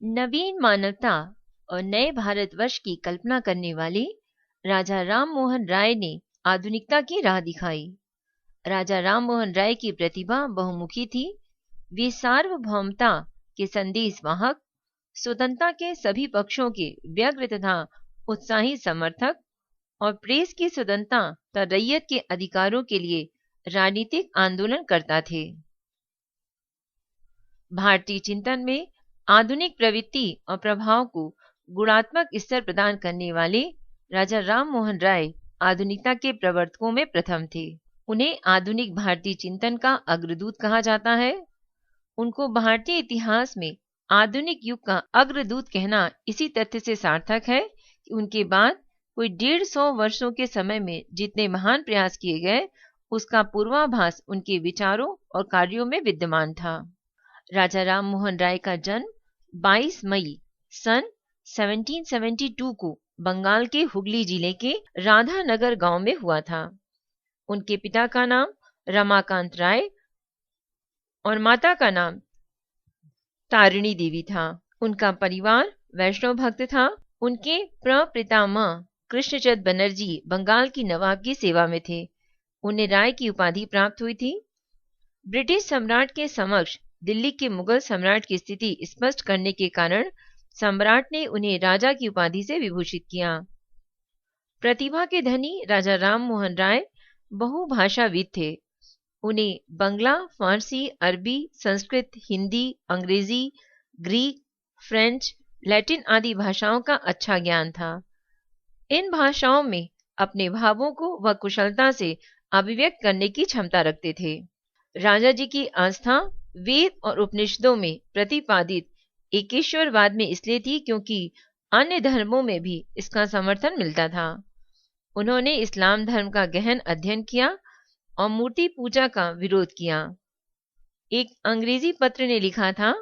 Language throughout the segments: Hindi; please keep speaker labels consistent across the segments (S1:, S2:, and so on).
S1: नवीन मानवता और नए भारतवर्ष की कल्पना करने वाले राजा राम मोहन राय ने आधुनिकता की राह दिखाई। राजा राम मोहन राय की प्रतिभा बहुमुखी थी। वे सार्वभौमता के संदेश वाहक, स्वतंत्रता के सभी पक्षों के व्यग्र तथा उत्साही समर्थक और प्रेस की स्वतंत्रता तथा रैयत के अधिकारों के लिए राजनीतिक आंदोलन करता थे। भारतीय चिंतन में आधुनिक प्रवृत्ति और प्रभाव को गुणात्मक स्तर प्रदान करने वाले राजा राम मोहन राय आधुनिकता के प्रवर्तकों में प्रथम थे। उन्हें आधुनिक भारतीय चिंतन का अग्रदूत कहा जाता है। उनको भारतीय इतिहास में आधुनिक युग का अग्रदूत कहना इसी तथ्य से सार्थक है कि उनके बाद कोई 150 वर्षों के समय में जितने महान प्रयास किए गए, उसका पूर्वाभास उनके विचारों और कार्यों में विद्यमान था। राजा राम मोहन राय का जन्म 22 मई सन 1772 को बंगाल के हुगली जिले के राधानगर गांव में हुआ था। उनके पिता का नाम रमाकांत राय और माता का नाम तारिणी देवी था। उनका परिवार वैष्णव भक्त था। उनके प्रपितामह कृष्णचंद बनर्जी बंगाल की नवाब की सेवा में थे। उन्हें राय की उपाधि प्राप्त हुई थी। ब्रिटिश सम्राट के समक्ष दिल्ली के मुगल सम्राट की स्थिति स्पष्ट करने के कारण सम्राट ने उन्हें राजा की उपाधि से विभूषित किया। प्रतिभा के धनी राजा राम मोहन राय बहुभाषाविद थे। उन्हें बंगला, फारसी, अरबी, संस्कृत, हिंदी, अंग्रेजी, ग्रीक, फ्रेंच, लैटिन आदि भाषाओं का अच्छा ज्ञान था। इन भाषाओं में अपने भावों को वह कुशलता से अभिव्यक्त करने की क्षमता रखते थे। राजा जी की आस्था वेद और उपनिषदों में प्रतिपादित एकेश्वरवाद में इसलिए थी क्योंकि अन्य धर्मों में भी इसका समर्थन मिलता था। उन्होंने इस्लाम धर्म का गहन अध्ययन किया और मूर्ति पूजा का विरोध किया। एक अंग्रेजी पत्र ने लिखा था,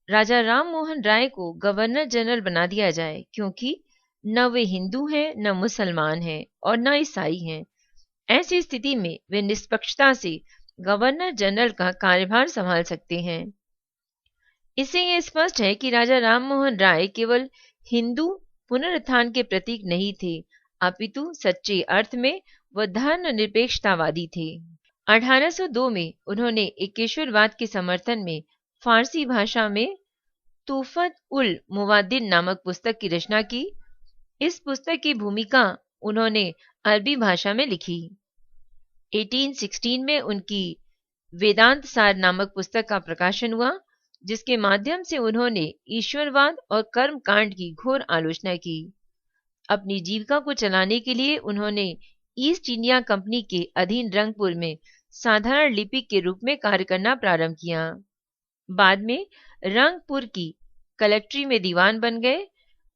S1: राजा राम मोहन राय को गवर्नर जनरल बना दिया जाए क्योंकि न वे हिंदू हैं, न मुसलमान हैं और न ईसाई हैं। ऐसी स्थिति में वे निष्पक्षता से गवर्नर जनरल का कार्यभार संभाल सकते हैं। इससे यह स्पष्ट है कि राजा राम मोहन राय केवल हिंदू पुनरुत्थान के प्रतीक नहीं थे, अपितु सच्चे अर्थ में वह धर्मनिरपेक्षतावादी थे। 1802 में उन्होंने एकेश्वरवाद के समर्थन में फारसी भाषा में तूफत उल मुवाद्दिन नामक पुस्तक की रचना की। इस पुस्तक की भूमिका उन्होंने अरबी भाषा में लिखी। 1816 में उनकी वेदांत सार नामक पुस्तक का प्रकाशन हुआ, जिसके माध्यम से उन्होंने ईश्वरवाद और कर्म कांड की घोर आलोचना की। अपनी जीविका को चलाने के लिए उन्होंने ईस्ट इंडिया कंपनी के अधीन रंगपुर में साधारण लिपिक के रूप में कार्य करना प्रारंभ किया। बाद में रंगपुर की कलेक्ट्री में दीवान बन गए।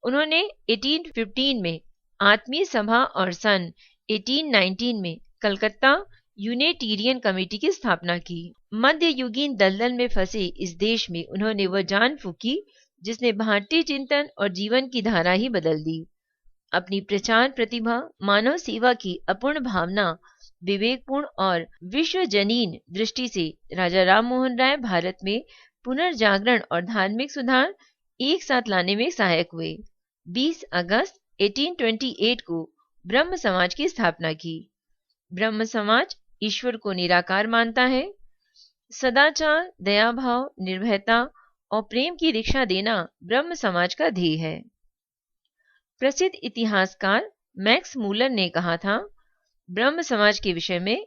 S1: उन्होंने 1815 में आत्मीय सभा और सन 1819 में कलकत्ता यूनिटेरियन कमेटी की स्थापना की। मध्ययुगीन दलदल में फंसे इस देश में उन्होंने वह जान फूंकी जिसने भारतीय चिंतन और जीवन की धारा ही बदल दी। अपनी प्रचार प्रतिभा, मानव सेवा की अपूर्ण भावना, विवेकपूर्ण और विश्वजनीन दृष्टि से राजा राम मोहन राय भारत में पुनर्जागरण और धार्मिक सुधार एक साथ लाने में सहायक हुए। 20 अगस्त 1828 को ब्रह्म समाज की स्थापना की। ब्रह्म समाज ईश्वर को निराकार मानता है। सदाचार, दयाभाव, निर्भयता और प्रेम की दीक्षा देना ब्रह्म समाज का ध्येय है। प्रसिद्ध इतिहासकार मैक्स मूलर ने कहा था ब्रह्म समाज के विषय में,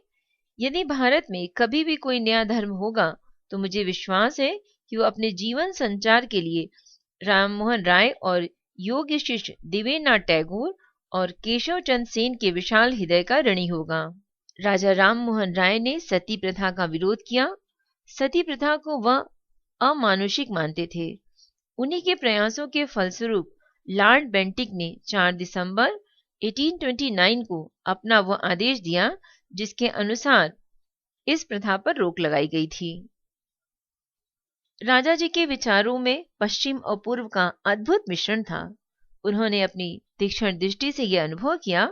S1: यदि भारत में कभी भी कोई नया धर्म होगा तो मुझे विश्वास है कि वो अपने जीवन संचार के लिए राम मोहन राय और योग्य शिष्य देवेंद्रनाथ टैगोर और केशव चंद्र सेन के विशाल हृदय का ऋणी होगा। राजा राम मोहन राय ने सती प्रथा का विरोध किया। सती प्रथा को वह अमानुषिक मानते थे। उन्हीं के प्रयासों के फलस्वरूप लॉर्ड बेंटिक ने 4 दिसंबर 1829 को अपना वह आदेश दिया जिसके अनुसार इस प्रथा पर रोक लगाई गई थी। राजा जी के विचारों में पश्चिम और पूर्व का अद्भुत मिश्रण था। उन्होंने अपनी तीक्ष्ण दृष्टि से यह अनुभव किया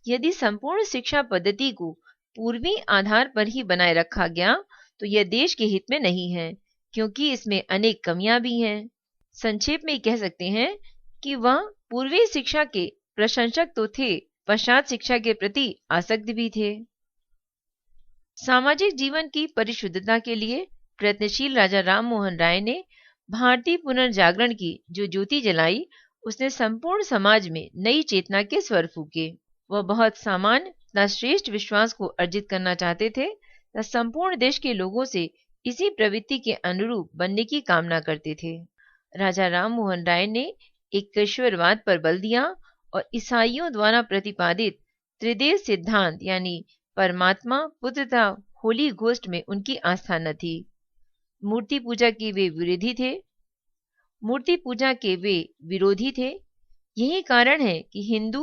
S1: कि यदि संपूर्ण शिक्षा पद्धति को पूर्वी आधार पर ही बनाए रखा गया तो यह देश के हित में नहीं है, क्योंकि इसमें अनेक कमियां भी हैं। संक्षेप में कह सकते हैं कि वह पूर्वी शिक्षा के प्रशंसक तो थे, पश्चात शिक्षा के प्रति आसक्त भी थे। सामाजिक जीवन की परिशुद्धता के लिए प्रयत्नशील राजा राम मोहन राय ने भारतीय पुनर्जागरण की जो ज्योति जलाई, उसने संपूर्ण समाज में नई चेतना के स्वर फूके। वह बहुत सामान्य तथा श्रेष्ठ विश्वास को अर्जित करना चाहते थे तथा संपूर्ण देश के लोगों से इसी प्रवृत्ति के अनुरूप बनने की कामना करते थे। राजा राम मोहन राय ने एकेश्वरवाद पर बल दिया और ईसाइयों द्वारा प्रतिपादित त्रिदेव सिद्धांत यानी परमात्मा, पुत्र तथा होली घोस्ट में उनकी आस्था न थी। मूर्ति पूजा के वे विरोधी थे। यही कारण है कि हिंदू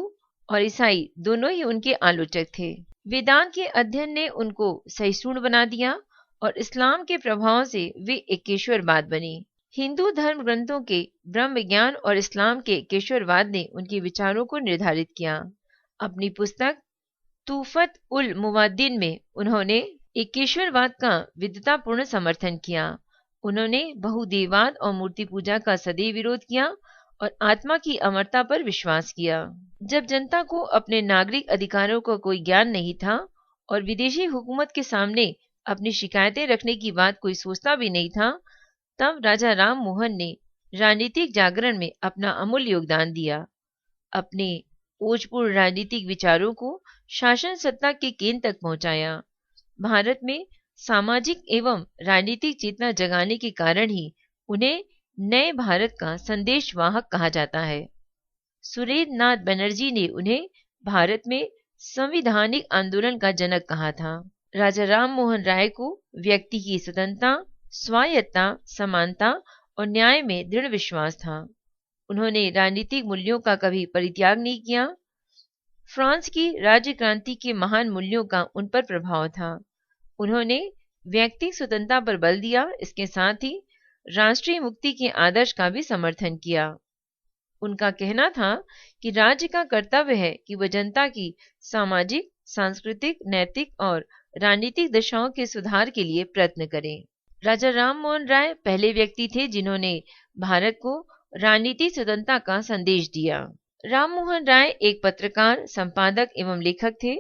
S1: और ईसाई दोनों ही उनके आलोचक थे। वेदांत के अध्ययन ने उनको सहिष्णु बना दिया और इस्लाम के प्रभाव से वे एकेश्वरवाद बने। हिंदू धर्म ग्रंथों के ब्रह्म विज्ञान और इस्लाम के एकेश्वरवाद ने उनके विचारों को निर्धारित किया। अपनी पुस्तक तूफत उल मुवाद्दिन में उन्होंने एकेश्वरवाद का विद्वतापूर्ण समर्थन किया। उन्होंने बहुदेववाद और मूर्ति पूजा का सदैव विरोध किया और आत्मा की अमरता पर विश्वास किया। जब जनता को अपने नागरिक अधिकारों का कोई ज्ञान नहीं था और विदेशी हुकूमत के सामने अपनी शिकायतें रखने की बात कोई सोचता भी नहीं था, तब राजा राम मोहन ने राजनीतिक जागरण में अपना अमूल्य योगदान दिया। अपने ओजपूर्ण राजनीतिक विचारों को शासन सत्ता के केंद्र तक पहुंचाया। भारत में सामाजिक एवं राजनीतिक चेतना जगाने के कारण ही उन्हें नए भारत का संदेशवाहक कहा जाता है। सुरेंद्र नाथ बनर्जी ने उन्हें भारत में संवैधानिक आंदोलन का जनक कहा था। राजा राम मोहन राय को व्यक्ति की स्वतंत्रता, स्वायत्तता, समानता और न्याय में दृढ़ विश्वास था। उन्होंने राजनीतिक मूल्यों का कभी परित्याग नहीं किया। फ्रांस की राज्य क्रांति के महान मूल्यों का उन पर प्रभाव था। उन्होंने व्यक्तिगत स्वतंत्रता पर बल दिया, इसके साथ ही राष्ट्रीय मुक्ति के आदर्श का भी समर्थन किया। उनका कहना था कि राज्य का कर्तव्य है कि वह जनता की सामाजिक, सांस्कृतिक, नैतिक और राजनीतिक दशाओं के सुधार के लिए प्रयत्न करें। राजा राम मोहन राय पहले व्यक्ति थे जिन्होंने भारत को राजनीतिक स्वतंत्रता का संदेश दिया। राम मोहन राय एक पत्रकार, संपादक एवं लेखक थे।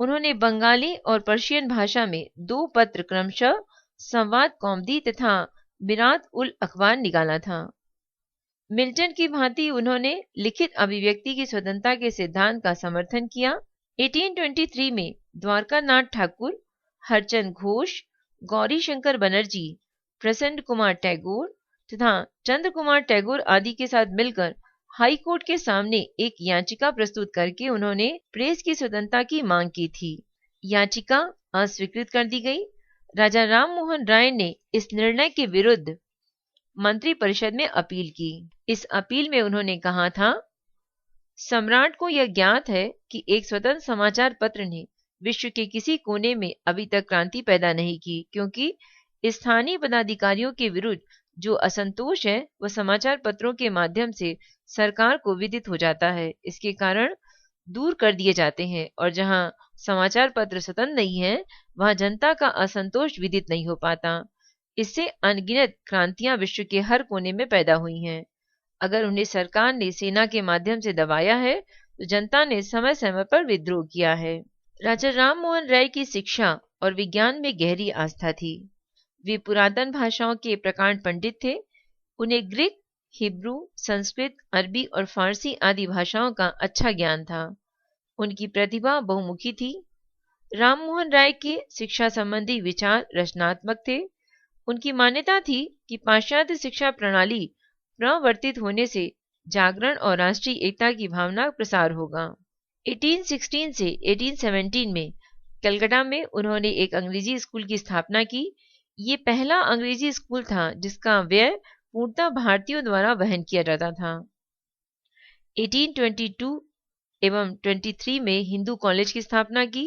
S1: उन्होंने बंगाली और पर्शियन भाषा में 2 पत्र क्रमशः संवाद कौमुदी तथा बिरात उल अखबार निकाला था। मिल्टन की भांति उन्होंने लिखित अभिव्यक्ति की स्वतंत्रता के सिद्धांत का समर्थन किया। 1823 में द्वारका नाथ ठाकुर, हरचंद घोष, गौरी शंकर बनर्जी, प्रसन्न कुमार टैगोर तथा चंद्र कुमार टैगोर आदि के साथ मिलकर हाई कोर्ट के सामने एक याचिका प्रस्तुत करके उन्होंने प्रेस की स्वतंत्रता की मांग की थी। याचिका अस्वीकृत कर दी गई। राजा राम मोहन राय ने इस निर्णय के विरुद्ध मंत्रिपरिषद में अपील की। इस अपील में उन्होंने कहा था, सम्राट को यह ज्ञात है कि एक स्वतंत्र समाचार पत्र ने विश्व के किसी कोने में अभी तक क्रांति पैदा नहीं की, क्योंकि स्थानीय पदाधिकारियों के विरुद्ध जो असंतोष है वह समाचार पत्रों के माध्यम से सरकार को विदित हो जाता है। इसके कारण दूर कर दिए जाते हैं और जहां समाचार पत्र स्वतंत्र नहीं है वहां जनता का असंतोष विदित नहीं हो पाता। इससे अनगिनत क्रांतियां विश्व के हर कोने में पैदा हुई हैं। अगर उन्हें सरकार ने सेना के माध्यम से दबाया है तो जनता ने समय समय पर विद्रोह किया है। राजा राम मोहन राय की शिक्षा और विज्ञान में गहरी आस्था थी। वे पुरातन भाषाओं के प्रकांड पंडित थे। उन्हें ग्रीक, हिब्रू, संस्कृत, अरबी और फारसी आदि भाषाओं का अच्छा ज्ञान था। उनकी प्रतिभा बहुमुखी थी। राम मोहन राय के शिक्षा संबंधी विचार रचनात्मक थे। उनकी मान्यता थी कि पाश्चात्य शिक्षा प्रणाली प्रवर्तित होने से जागरण और राष्ट्रीय एकता की भावना प्रसार होगा। 1816 से 1817 में कलकत्ता में उन्होंने एक अंग्रेजी स्कूल की स्थापना की। ये पहला अंग्रेजी स्कूल था जिसका व्यय पूर्णतः भारतीयों द्वारा वहन किया जाता था। 1822 एवं 23 में हिंदू कॉलेज की स्थापना की।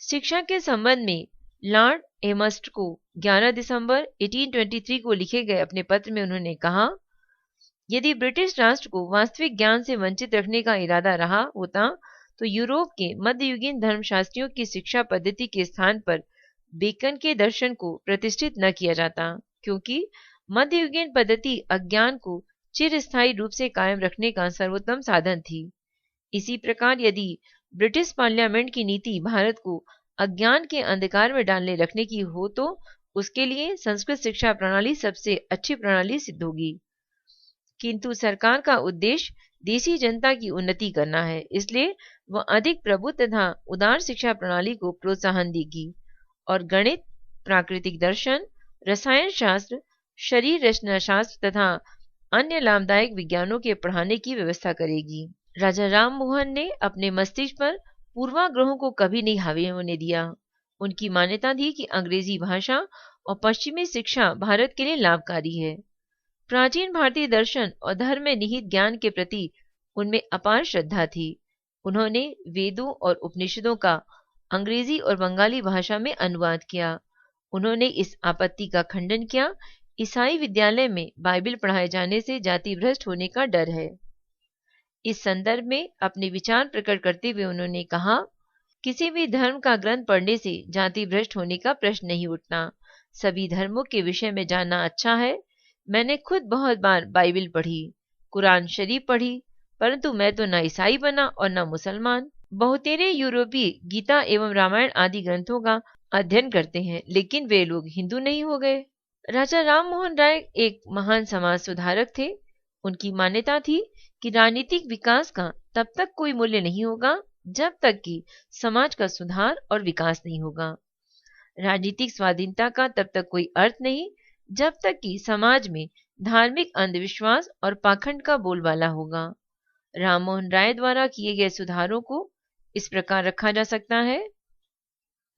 S1: शिक्षा के संबंध में लॉर्ड एमस्ट को 11 दिसंबर 1823 को लिखे गए अपने पत्र में उन्होंने कहा, यदि ब्रिटिश राष्ट्र को वास्तविक ज्ञान से वंचित रखने का इरादा रहा होता तो यूरोप के मध्ययुगीन धर्मशास्त्रियों की शिक्षा पद्धति के स्थान पर बेकन के दर्शन को प्रतिष्ठित न किया जाता, क्योंकि मध्ययुगीन पद्धति अज्ञान को चिरस्थायी रूप से कायम रखने का सर्वोत्तम साधन थी। इसी प्रकार यदि ब्रिटिश पार्लियामेंट की नीति भारत को अज्ञान के अंधकार में डालने रखने की हो तो उसके लिए संस्कृत शिक्षा प्रणाली सबसे अच्छी प्रणाली सिद्ध होगी। किंतु सरकार का उद्देश्य देशी जनता की उन्नति करना है, इसलिए वह अधिक प्रबुद्ध तथा उदार शिक्षा प्रणाली को प्रोत्साहन देगी और गणित, प्राकृतिक दर्शन, रसायन शास्त्र, शरीर रचना शास्त्र तथा अन्य लाभदायक विज्ञानों के पढ़ाने की व्यवस्था करेगी। राजा राम मोहन ने अपने मस्तिष्क पर पूर्वाग्रहों को कभी नहीं हावी होने दिया। उनकी मान्यता थी कि अंग्रेजी भाषा और पश्चिमी शिक्षा भारत के लिए लाभकारी है। प्राचीन भारतीय दर्शन और धर्म में निहित ज्ञान के प्रति उनमें अपार श्रद्धा थी। उन्होंने वेदों और उपनिषदों का अंग्रेजी और बंगाली भाषा में अनुवाद किया। उन्होंने इस आपत्ति का खंडन किया, ईसाई विद्यालय में बाइबिल पढ़ाए जाने से जाति भ्रष्ट होने का डर है। इस संदर्भ में अपने विचार प्रकट करते हुए उन्होंने कहा, किसी भी धर्म का ग्रंथ पढ़ने से जाति भ्रष्ट होने का प्रश्न नहीं उठता। सभी धर्मों के विषय में जानना अच्छा है। मैंने खुद बहुत बार बाइबिल पढ़ी, कुरान शरीफ पढ़ी, परंतु मैं तो न ईसाई बना और न मुसलमान। बहुतेरे यूरोपीय गीता एवं रामायण आदि ग्रंथों का अध्ययन करते हैं, लेकिन वे लोग हिंदू नहीं हो गए। राजा राम मोहन राय एक महान समाज सुधारक थे। उनकी मान्यता थी कि राजनीतिक विकास का तब तक कोई मूल्य नहीं होगा जब तक कि समाज का सुधार और विकास नहीं होगा। राजनीतिक स्वाधीनता का तब तक कोई अर्थ नहीं जब तक कि समाज में धार्मिक अंधविश्वास और पाखंड का बोलबाला होगा। राम मोहन राय द्वारा किए गए सुधारों को इस प्रकार रखा जा सकता है।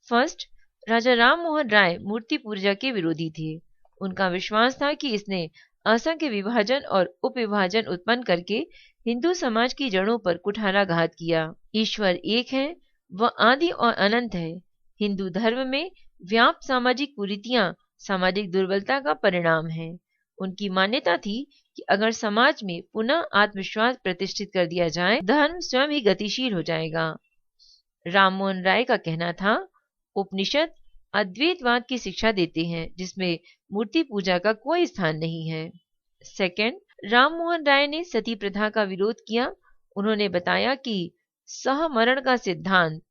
S1: फर्स्ट, राजा राम मोहन राय मूर्ति पूजा के विरोधी थे। उनका विश्वास था कि इसने असंख्य विभाजन और उपविभाजन उत्पन्न करके हिंदू समाज की जड़ों पर कुठाराघात किया। ईश्वर एक है, वह आदि और अनंत है। हिंदू धर्म में व्याप्त सामाजिक कुरीतियां सामाजिक दुर्बलता का परिणाम है। उनकी मान्यता थी कि अगर समाज में पुनः आत्मविश्वास प्रतिष्ठित कर दिया जाए, धर्म स्वयं ही गतिशील हो जाएगा। राम मोहन राय का कहना था, उपनिषद अद्वैतवाद की शिक्षा देते हैं जिसमें मूर्ति पूजा का कोई स्थान नहीं है। सेकंड, राम मोहन राय ने सती प्रथा का विरोध किया। उन्होंने बताया कि सहमरण का सिद्धांत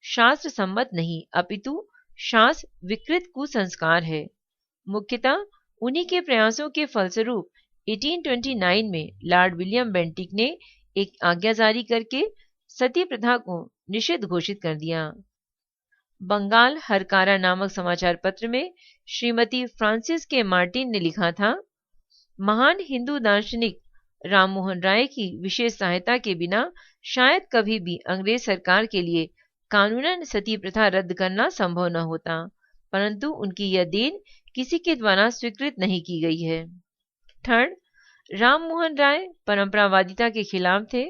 S1: शास्त्र सम्मत नहीं, अपितु शास्त्र विकृत कुसंस्कार है। मुख्यतः उन्हीं के प्रयासों के फलस्वरूप 1829 में लॉर्ड विलियम बेंटिक ने एक आज्ञा जारी करके सती प्रथा को निषिद्ध घोषित कर दिया। बंगाल हरकारा नामक समाचार पत्र में श्रीमती फ्रांसिस के मार्टिन ने लिखा था, महान हिंदू दार्शनिक राम मोहन राय की विशेष सहायता के बिना शायद कभी भी अंग्रेज सरकार के लिए कानूनन सती प्रथा रद्द करना संभव न होता, परंतु उनकी यह देन किसी के द्वारा स्वीकृत नहीं की गई है। थर्ड, राम मोहन राय परंपरावादिता के खिलाफ थे।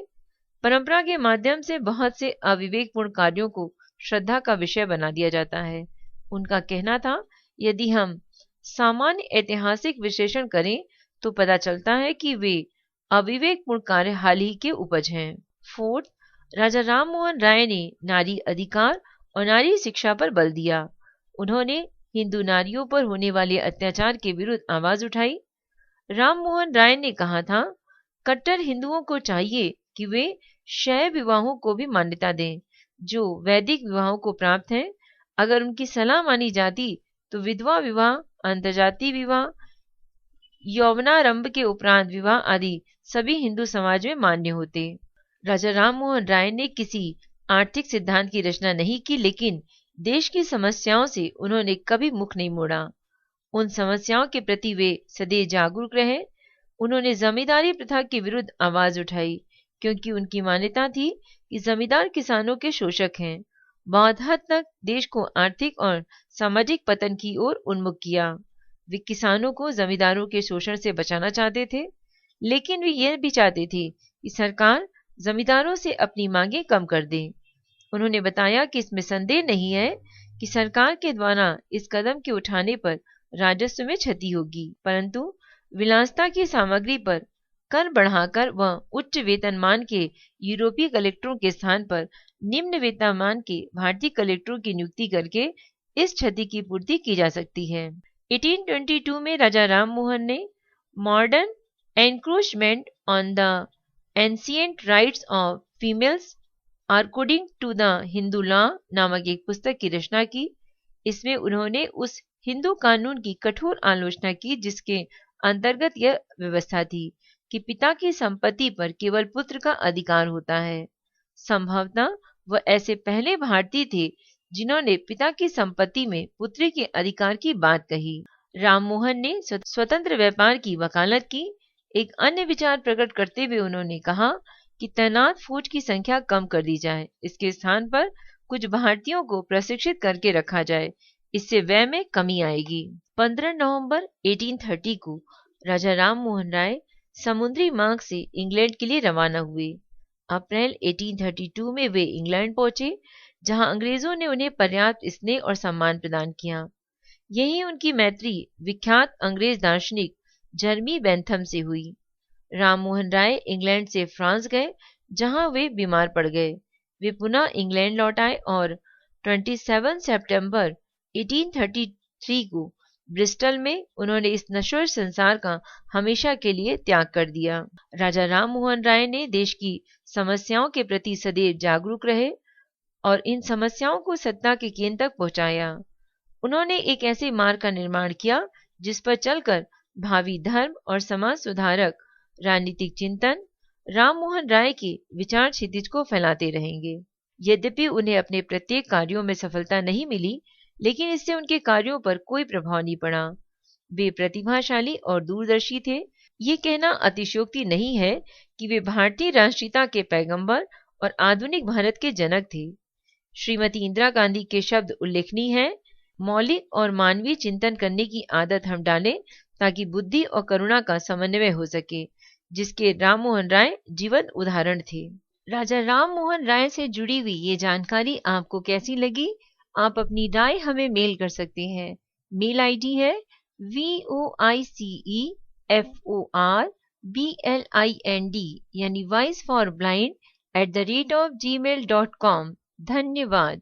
S1: परंपरा के माध्यम से बहुत से अविवेकपूर्ण कार्यों को श्रद्धा का विषय बना दिया जाता है। उनका कहना था, यदि हम सामान्य ऐतिहासिक विश्लेषण करें तो पता चलता है कि वे अविवेकपूर्ण कार्य हाल ही के उपज हैं। फोर्थ, राजा राम मोहन राय ने नारी अधिकार और नारी शिक्षा पर बल दिया। उन्होंने हिंदू नारियों पर होने वाले अत्याचार के विरुद्ध आवाज उठाई। राम मोहन राय ने कहा था, कट्टर हिंदुओं को चाहिए कि वे शैव विवाहों को भी मान्यता दें जो वैदिक विवाहों को प्राप्त हैं। अगर उनकी सलाह मानी जाती तो विधवा विवाह, अंतर्जातीय विवाह, यौवनारंभ के उपरांत विवाह आदि सभी हिंदू समाज में मान्य होते। राजा राम मोहन राय ने किसी आर्थिक सिद्धांत की रचना नहीं की, लेकिन देश की समस्याओं से उन्होंने कभी मुख नहीं मोड़ा। उन समस्याओं के प्रति वे सदैव जागरूक रहे। उन्होंने जमींदारी प्रथा के विरुद्ध आवाज उठाई, क्योंकि उनकी मान्यता थी कि जमींदार किसानों के शोषक हैं। बहुत हद तक देश को आर्थिक और सामाजिक पतन की ओर उन्मुख किया। वे किसानों को जमींदारों के शोषण से बचाना चाहते थे, लेकिन वे यह भी चाहते थे कि सरकार जमींदारों से अपनी मांगें कम कर दे। उन्होंने बताया कि इसमें संदेह नहीं है कि सरकार के द्वारा इस कदम के उठाने पर राजस्व में क्षति होगी, परंतु विलासिता की सामग्री पर कर बढ़ाकर वह उच्च वेतनमान के यूरोपीय कलेक्टरों के स्थान पर निम्न वेतनमान के भारतीय कलेक्टरों की नियुक्ति करके इस क्षति की पूर्ति की जा सकती है। 1822 में राजा राम मोहन ने modern encroachment on the ancient rights of females according to the Hindu law नामक एक पुस्तक की रचना की। इसमें उन्होंने उस हिंदू कानून की कठोर आलोचना की जिसके अंतर्गत यह व्यवस्था थी कि पिता की संपत्ति पर केवल पुत्र का अधिकार होता है। संभवतः वह ऐसे पहले भारतीय थे जिन्होंने पिता की संपत्ति में पुत्री के अधिकार की बात कही। राममोहन ने स्वतंत्र व्यापार की वकालत की। एक अन्य विचार प्रकट करते हुए उन्होंने कहा कि तैनात फौज की संख्या कम कर दी जाए, इसके स्थान पर कुछ भारतीयों को प्रशिक्षित करके रखा जाए, इससे व्यय में कमी आएगी। 15 नवंबर 1830 को राजा राम मोहन राय समुद्री मार्ग से इंग्लैंड के लिए रवाना हुए। अप्रैल 1832 में वे इंग्लैंड पहुंचे, जहां अंग्रेजों ने उन्हें पर्याप्त स्नेह और सम्मान प्रदान किया। यही उनकी मैत्री विख्यात अंग्रेज दार्शनिक जर्मी बेंथम से हुई। राममोहन राय इंग्लैंड से फ्रांस गए, जहां वे बीमार पड़ गए। वे पुनः इंग्लैंड लौट आए और 27 सितंबर 1833 को ब्रिस्टल में उन्होंने इस नश्वर संसार का हमेशा के लिए त्याग कर दिया। राजा राम मोहन राय ने देश की समस्याओं के प्रति सदैव जागरूक रहे और इन समस्याओं को सत्ता के केंद्र तक पहुंचाया। उन्होंने एक ऐसे मार्ग का निर्माण किया जिस पर चलकर भावी धर्म और समाज सुधारक राजनीतिक चिंतन राममोहन राय के विचार क्षितिज को फैलाते रहेंगे। यद्यपि उन्हें अपने प्रत्येक कार्यों में सफलता नहीं मिली, लेकिन इससे उनके कार्यों पर कोई प्रभाव नहीं पड़ा। वे प्रतिभाशाली और दूरदर्शी थे। ये कहना अतिशयोक्ति नहीं है कि वे भारतीय राष्ट्रीयता के पैगंबर और आधुनिक भारत के जनक थे। श्रीमती इंदिरा गांधी के शब्द उल्लेखनीय हैं, मौलिक और मानवीय चिंतन करने की आदत हम डालें ताकि बुद्धि और करुणा का समन्वय हो सके, जिसके राममोहन राय जीवंत उदाहरण थे। राजा राममोहन राय से जुड़ी हुई ये जानकारी आपको कैसी लगी? आप अपनी राय हमें मेल कर सकते हैं। मेल आईडी है voiceforblind यानी वॉइस फॉर ब्लाइंड @gmail.com। धन्यवाद।